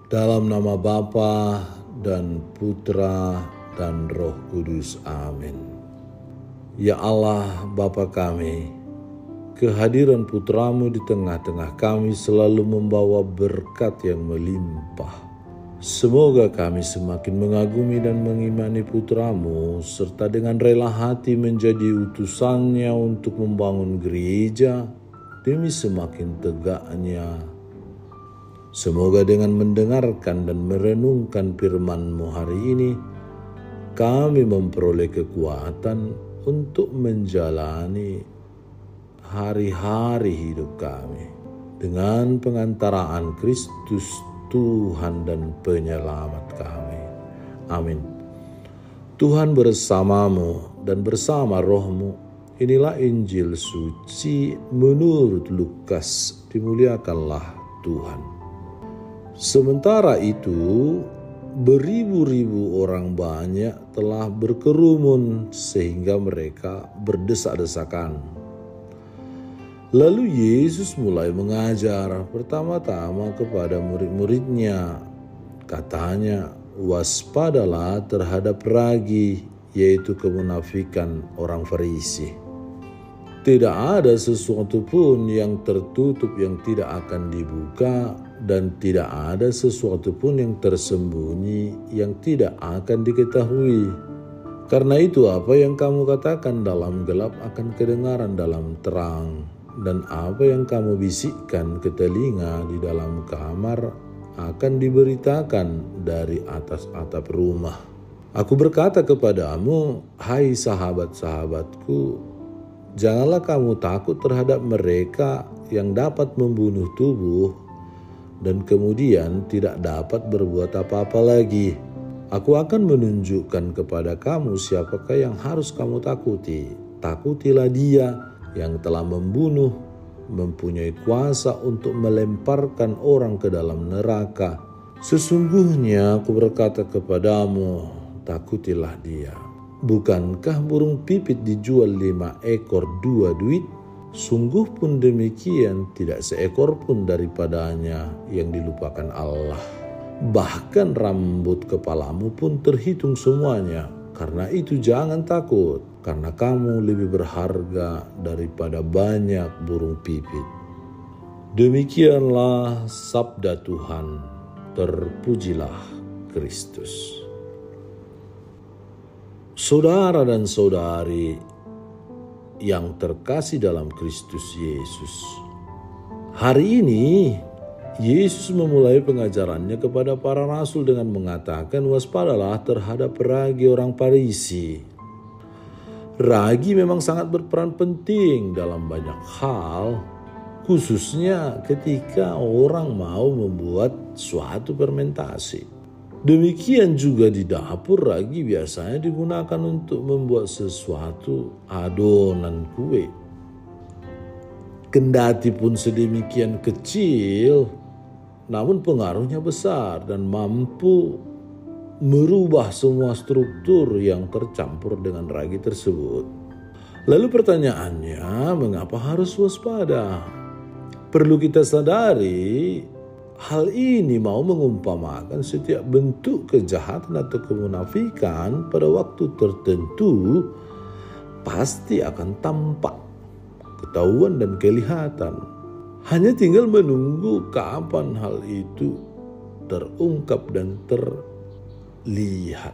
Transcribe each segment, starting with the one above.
Dalam nama Bapa dan Putra dan Roh Kudus. Amin. Ya Allah, Bapa kami, kehadiran Putramu di tengah-tengah kami selalu membawa berkat yang melimpah. Semoga kami semakin mengagumi dan mengimani Putramu, serta dengan rela hati menjadi utusannya untuk membangun gereja demi semakin tegaknya. Semoga dengan mendengarkan dan merenungkan firman-Mu hari ini, kami memperoleh kekuatan untuk menjalani hari-hari hidup kami dengan pengantaraan Kristus Tuhan dan Penyelamat kami. Amin. Tuhan bersamamu dan bersama rohmu. Inilah Injil suci menurut Lukas. Dimuliakanlah Tuhan. Sementara itu, beribu-ribu orang banyak telah berkerumun sehingga mereka berdesak-desakan. Lalu Yesus mulai mengajar pertama-tama kepada murid-muridnya. Katanya, waspadalah terhadap ragi, yaitu kemunafikan orang Farisi. Tidak ada sesuatu pun yang tertutup yang tidak akan dibuka, dan tidak ada sesuatu pun yang tersembunyi yang tidak akan diketahui. Karena itu apa yang kamu katakan dalam gelap akan kedengaran dalam terang, dan apa yang kamu bisikkan ke telinga di dalam kamar akan diberitakan dari atas atap rumah. Aku berkata kepadamu, hai sahabat-sahabatku, janganlah kamu takut terhadap mereka yang dapat membunuh tubuh dan kemudian tidak dapat berbuat apa-apa lagi. Aku akan menunjukkan kepada kamu siapakah yang harus kamu takuti. Takutilah dia yang telah membunuh, mempunyai kuasa untuk melemparkan orang ke dalam neraka. Sesungguhnya aku berkata kepadamu, takutilah dia. Bukankah burung pipit dijual 5 ekor 2 duit? Sungguh pun demikian tidak seekor pun daripadanya yang dilupakan Allah. Bahkan rambut kepalamu pun terhitung semuanya. Karena itu jangan takut, karena kamu lebih berharga daripada banyak burung pipit. Demikianlah sabda Tuhan. Terpujilah Kristus. Saudara dan saudari yang terkasih dalam Kristus Yesus, hari ini Yesus memulai pengajarannya kepada para rasul dengan mengatakan, waspadalah terhadap ragi orang Farisi. Ragi memang sangat berperan penting dalam banyak hal, khususnya ketika orang mau membuat suatu fermentasi. Demikian juga di dapur, ragi biasanya digunakan untuk membuat sesuatu adonan kue. Kendati pun sedemikian kecil, namun pengaruhnya besar dan mampu merubah semua struktur yang tercampur dengan ragi tersebut. Lalu pertanyaannya, mengapa harus waspada? Perlu kita sadari, hal ini mau mengumpamakan setiap bentuk kejahatan atau kemunafikan pada waktu tertentu pasti akan tampak, ketahuan dan kelihatan. Hanya tinggal menunggu kapan hal itu terungkap dan terlihat.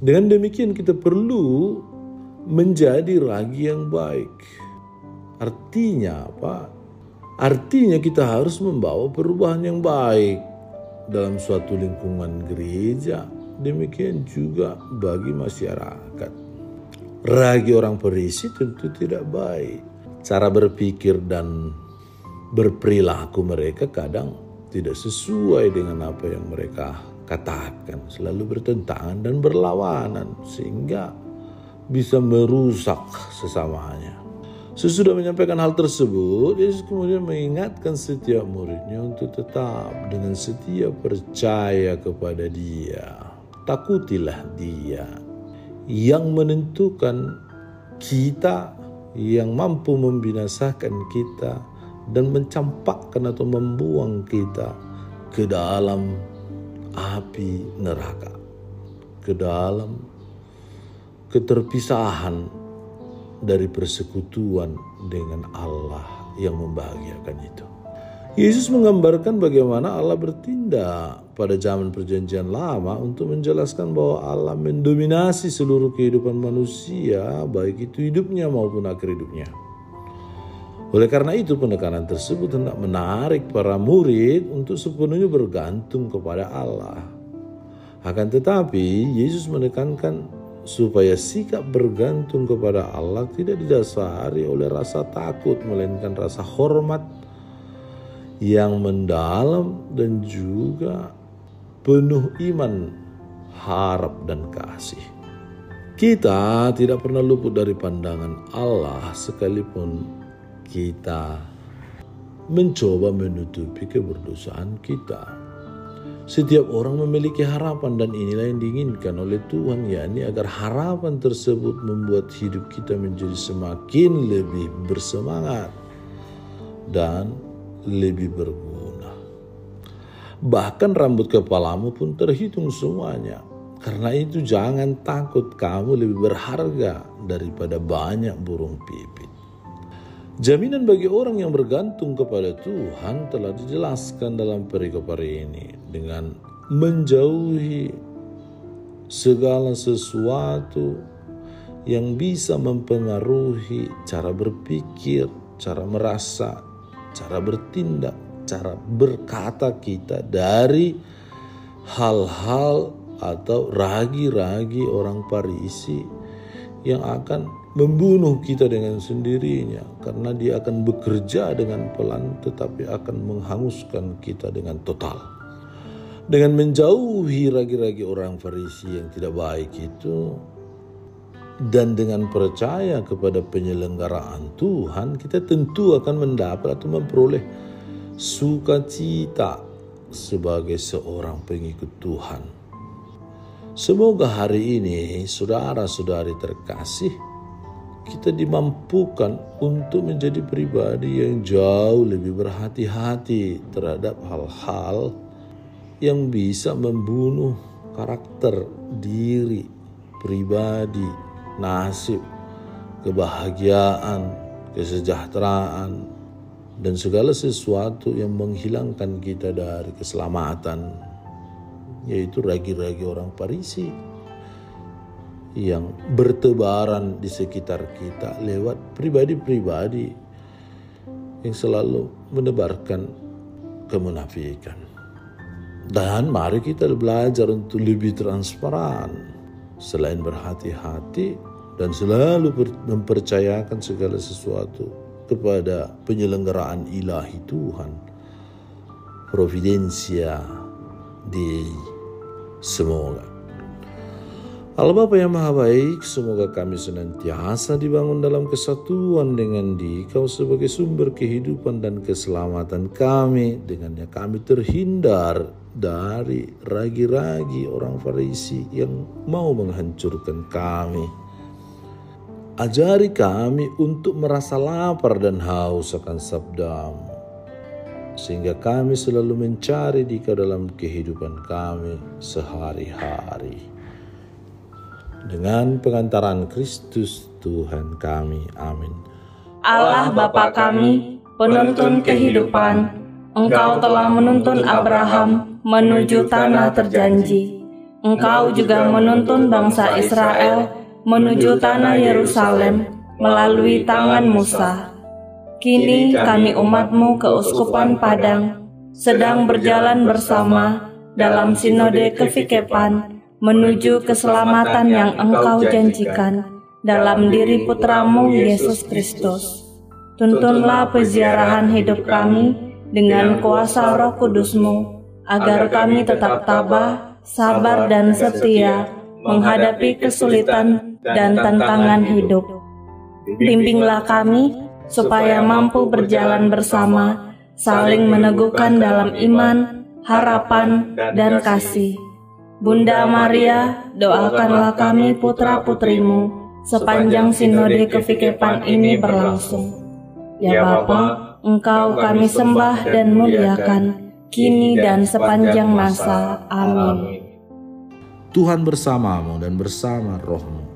Dengan demikian kita perlu menjadi ragi yang baik. Artinya apa? Artinya kita harus membawa perubahan yang baik dalam suatu lingkungan gereja, demikian juga bagi masyarakat. Ragi orang Farisi tentu tidak baik. Cara berpikir dan berperilaku mereka kadang tidak sesuai dengan apa yang mereka katakan, selalu bertentangan dan berlawanan sehingga bisa merusak sesamanya. Sesudah menyampaikan hal tersebut, Yesus kemudian mengingatkan setiap muridnya untuk tetap dengan setia percaya kepada Dia. Takutilah Dia yang menentukan kita, yang mampu membinasakan kita dan mencampakkan atau membuang kita ke dalam api neraka, ke dalam keterpisahan dari persekutuan dengan Allah yang membahagiakan itu. Yesus menggambarkan bagaimana Allah bertindak pada zaman perjanjian lama untuk menjelaskan bahwa Allah mendominasi seluruh kehidupan manusia, baik itu hidupnya maupun akhir hidupnya. Oleh karena itu penekanan tersebut hendak menarik para murid untuk sepenuhnya bergantung kepada Allah. Akan tetapi Yesus menekankan supaya sikap bergantung kepada Allah tidak didasari oleh rasa takut, melainkan rasa hormat yang mendalam dan juga penuh iman, harap dan kasih. Kita tidak pernah luput dari pandangan Allah sekalipun kita mencoba menutupi keberdosaan kita. Setiap orang memiliki harapan dan inilah yang diinginkan oleh Tuhan, yakni agar harapan tersebut membuat hidup kita menjadi semakin lebih bersemangat dan lebih berguna. Bahkan rambut kepalamu pun terhitung semuanya. Karena itu jangan takut, kamu lebih berharga daripada banyak burung pipit. Jaminan bagi orang yang bergantung kepada Tuhan telah dijelaskan dalam perikop hari ini dengan menjauhi segala sesuatu yang bisa mempengaruhi cara berpikir, cara merasa, cara bertindak, cara berkata kita dari hal-hal atau ragi-ragi orang Farisi yang akan membunuh kita dengan sendirinya, karena dia akan bekerja dengan pelan tetapi akan menghanguskan kita dengan total. Dengan menjauhi ragi-ragi orang Farisi yang tidak baik itu dan dengan percaya kepada penyelenggaraan Tuhan, kita tentu akan mendapat atau memperoleh sukacita sebagai seorang pengikut Tuhan. Semoga hari ini saudara-saudari terkasih, kita dimampukan untuk menjadi pribadi yang jauh lebih berhati-hati terhadap hal-hal yang bisa membunuh karakter diri, pribadi, nasib, kebahagiaan, kesejahteraan, dan segala sesuatu yang menghilangkan kita dari keselamatan, yaitu ragi-ragi orang Farisi yang bertebaran di sekitar kita lewat pribadi-pribadi yang selalu menebarkan kemunafikan. Dan mari kita belajar untuk lebih transparan, selain berhati-hati dan selalu mempercayakan segala sesuatu kepada penyelenggaraan ilahi Tuhan, providensia Dei. Semoga Allah Bapa yang Maha Baik, semoga kami senantiasa dibangun dalam kesatuan dengan Dikau sebagai sumber kehidupan dan keselamatan kami. Dengannya kami terhindar dari ragi-ragi orang Farisi yang mau menghancurkan kami. Ajari kami untuk merasa lapar dan haus akan sabda-Mu, sehingga kami selalu mencari Dikau dalam kehidupan kami sehari-hari. Dengan pengantaran Kristus Tuhan kami. Amin. Allah Bapa kami, penuntun kehidupan, Engkau telah menuntun Abraham menuju tanah terjanji. Engkau juga menuntun bangsa Israel menuju tanah Yerusalem melalui tangan Musa. Kini kami umat-Mu keuskupan Padang sedang berjalan bersama dalam sinode kefikepan menuju keselamatan yang Engkau janjikan dalam diri Putra-Mu Yesus Kristus. Tuntunlah peziarahan hidup kami dengan kuasa Roh Kudus-Mu, agar kami tetap tabah, sabar dan setia menghadapi kesulitan dan tantangan hidup. Bimbinglah kami supaya mampu berjalan bersama, saling meneguhkan dalam iman, harapan, dan kasih. Bunda Maria, doakanlah kami putra-putrimu sepanjang sinode kefikepan ini berlangsung. Ya Bapa, Engkau kami sembah dan muliakan, kini dan sepanjang masa. Amin. Tuhan bersamamu dan bersama rohmu.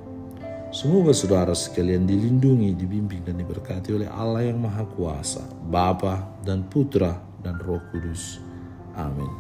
Semoga saudara sekalian dilindungi, dibimbing dan diberkati oleh Allah yang Maha Kuasa, Bapa dan Putra dan Roh Kudus. Amin.